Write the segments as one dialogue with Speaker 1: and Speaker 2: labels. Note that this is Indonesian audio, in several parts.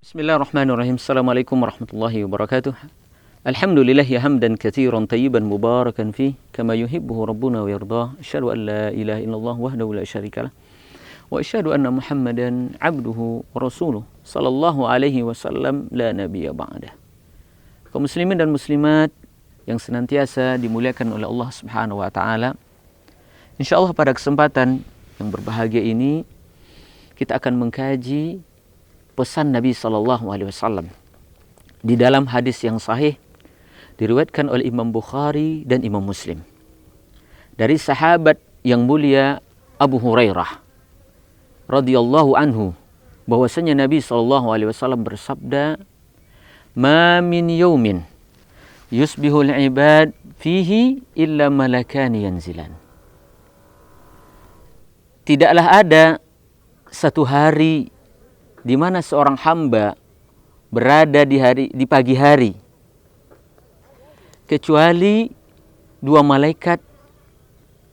Speaker 1: Bismillahirrahmanirrahim. Assalamualaikum warahmatullahi wabarakatuh. Alhamdulillah ya hamdan katsiran tayyiban mubarakan fi kama yuhibbuhu rabbuna wa yardah. Asyhadu an la ilaha illallah wahdahu la syarikalah wa asyhadu anna Muhammadan abduhu wa rasuluh sallallahu alaihi wasallam la nabiyya ba'dah. Kaum muslimin dan muslimat yang senantiasa dimuliakan oleh Allah Subhanahu wa taala. Insyaallah pada kesempatan yang berbahagia ini kita akan mengkaji pesan Nabi SAW di dalam hadis yang sahih diriwayatkan oleh Imam Bukhari dan Imam Muslim dari sahabat yang mulia Abu Hurairah radhiyallahu anhu bahwasanya Nabi SAW bersabda, "Ma min yaumin yusbihul ibad fihi illa malakani yanzilan." Tidaklah ada satu hari di mana seorang hamba berada di pagi hari kecuali dua malaikat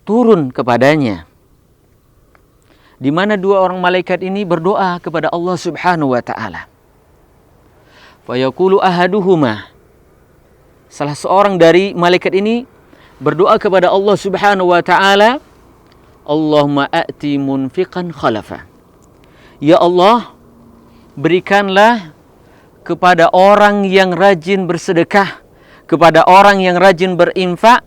Speaker 1: turun kepadanya, di mana dua orang malaikat ini berdoa kepada Allah Subhanahu wa taala. Fa yaqulu ahaduhuma, salah seorang dari malaikat ini berdoa kepada Allah Subhanahu wa taala, Allahumma a'ti munfiqan khalafa. Ya Allah, berikanlah kepada orang yang rajin bersedekah, kepada orang yang rajin berinfak,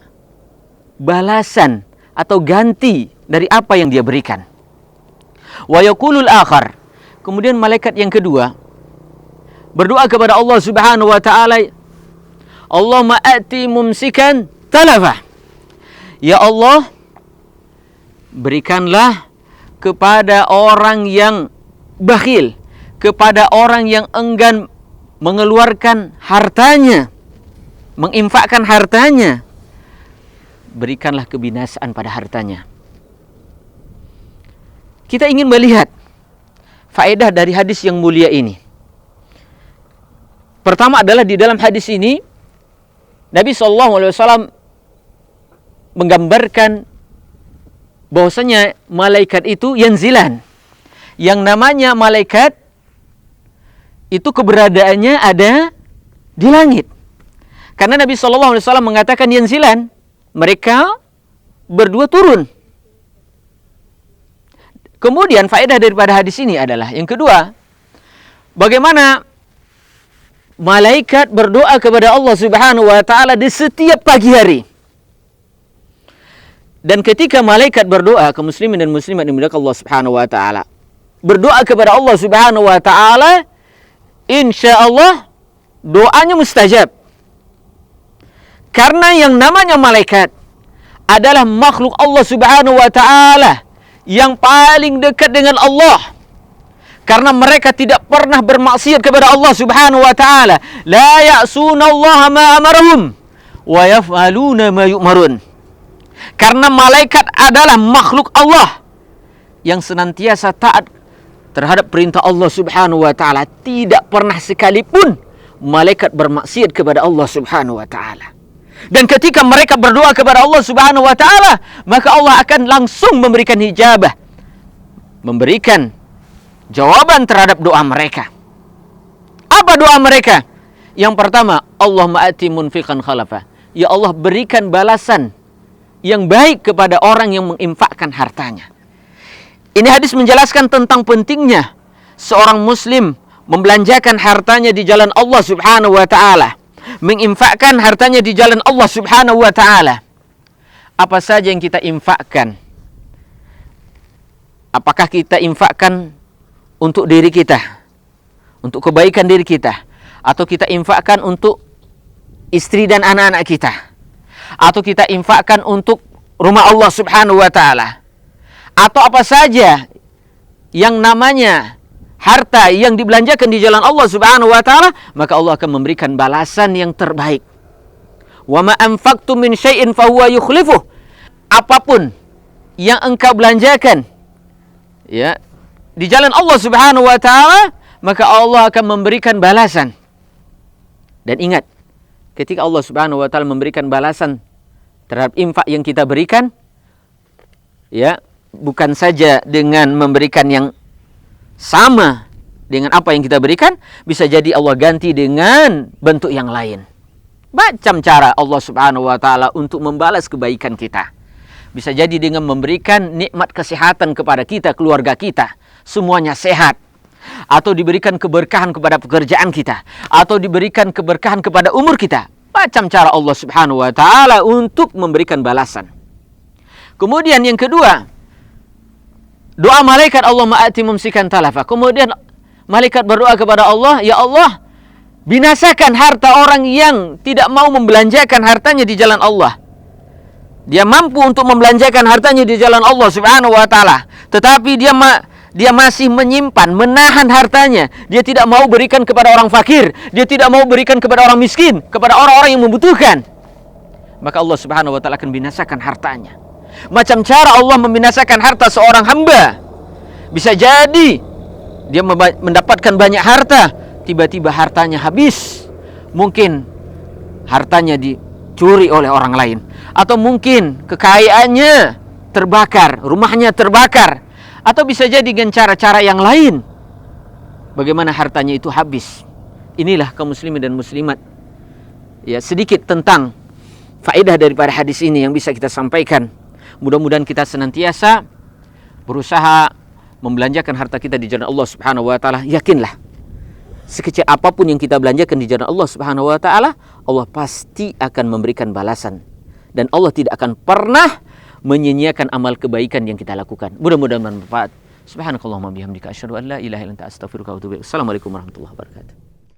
Speaker 1: balasan atau ganti dari apa yang dia berikan. Wa yaqulul akhar, kemudian malaikat yang kedua berdoa kepada Allah Subhanahu wa taala, Allahumma a'ti mumsikan talafa. Ya Allah, berikanlah kepada orang yang bakhil, kepada orang yang enggan mengeluarkan hartanya, menginfakkan hartanya, berikanlah kebinasaan pada hartanya. Kita ingin melihat faedah dari hadis yang mulia ini. Pertama adalah di dalam hadis ini Nabi SAW menggambarkan bahwasanya malaikat itu yanzilan. Yang namanya malaikat itu keberadaannya ada di langit. Karena Nabi SAW mengatakan yanzilan, mereka berdua turun. Kemudian faedah daripada hadis ini adalah yang kedua, bagaimana malaikat berdoa kepada Allah Subhanahu wa taala di setiap pagi hari. Dan ketika malaikat berdoa, kaum muslimin dan muslimat dimuliakan Allah Subhanahu wa taala, berdoa kepada Allah Subhanahu wa taala, insyaallah doanya mustajab. Karena yang namanya malaikat adalah makhluk Allah Subhanahu wa taala yang paling dekat dengan Allah. Karena mereka tidak pernah bermaksiat kepada Allah Subhanahu wa taala. La ya'sunallaha ma amarahum wa yaf'aluna ma yu'marun. Karena malaikat adalah makhluk Allah yang senantiasa taat terhadap perintah Allah Subhanahu wa taala. Tidak pernah sekalipun malaikat bermaksiat kepada Allah Subhanahu wa taala. Dan ketika mereka berdoa kepada Allah Subhanahu wa taala, maka Allah akan langsung memberikan hijabah, memberikan jawaban terhadap doa mereka. Apa doa mereka? Yang pertama, Allahumma ati munfiqan khalafa. Ya Allah, berikan balasan yang baik kepada orang yang menginfakkan hartanya. Ini hadis menjelaskan tentang pentingnya seorang muslim membelanjakan hartanya di jalan Allah Subhanahu wa taala, menginfakkan hartanya di jalan Allah Subhanahu wa taala. Apa saja yang kita infakkan? Apakah kita infakkan untuk diri kita, untuk kebaikan diri kita, atau kita infakkan untuk istri dan anak-anak kita, atau kita infakkan untuk rumah Allah Subhanahu wa taala, atau apa saja yang namanya harta yang dibelanjakan di jalan Allah Subhanahu wa taala, maka Allah akan memberikan balasan yang terbaik. Wa ma anfaqtum min syai'in fa huwa yukhlifuh. Apapun yang engkau belanjakan ya di jalan Allah Subhanahu wa taala, maka Allah akan memberikan balasan. Dan ingat, ketika Allah Subhanahu wa taala memberikan balasan terhadap infak yang kita berikan, ya, bukan saja dengan memberikan yang sama dengan apa yang kita berikan, bisa jadi Allah ganti dengan bentuk yang lain. Macam cara Allah Subhanahu wa taala untuk membalas kebaikan kita. Bisa jadi dengan memberikan nikmat kesehatan kepada kita, keluarga kita, semuanya sehat. Atau diberikan keberkahan kepada pekerjaan kita, atau diberikan keberkahan kepada umur kita. Macam cara Allah Subhanahu wa taala untuk memberikan balasan. Kemudian yang kedua, doa malaikat Allahumma ati mumsikan talafa. Kemudian malaikat berdoa kepada Allah, ya Allah, binasakan harta orang yang tidak mau membelanjakan hartanya di jalan Allah. Dia mampu untuk membelanjakan hartanya di jalan Allah Subhanahu wa taala, tetapi dia masih menyimpan, menahan hartanya. Dia tidak mau berikan kepada orang fakir, dia tidak mau berikan kepada orang miskin, kepada orang-orang yang membutuhkan. Maka Allah Subhanahu wa taala akan binasakan hartanya. Macam cara Allah membinasakan harta seorang hamba. Bisa jadi dia mendapatkan banyak harta, tiba-tiba hartanya habis. Mungkin hartanya dicuri oleh orang lain, atau mungkin kekayaannya terbakar, rumahnya terbakar, atau bisa jadi dengan cara-cara yang lain. Bagaimana hartanya itu habis. Inilah kaum muslimin dan muslimat, ya, sedikit tentang faedah daripada hadis ini yang bisa kita sampaikan. Mudah-mudahan kita senantiasa berusaha membelanjakan harta kita di jalan Allah Subhanahu wa taala. Yakinlah, sekecil apapun yang kita belanjakan di jalan Allah Subhanahu wa taala, Allah pasti akan memberikan balasan, dan Allah tidak akan pernah menyia-nyiakan amal kebaikan yang kita lakukan. Mudah-mudahan bermanfaat. Subhanakallahumma bihamdika asyhadu an la ilaha illa anta astaghfiruka wa atubu ilaik. Assalamualaikum warahmatullahi wabarakatuh.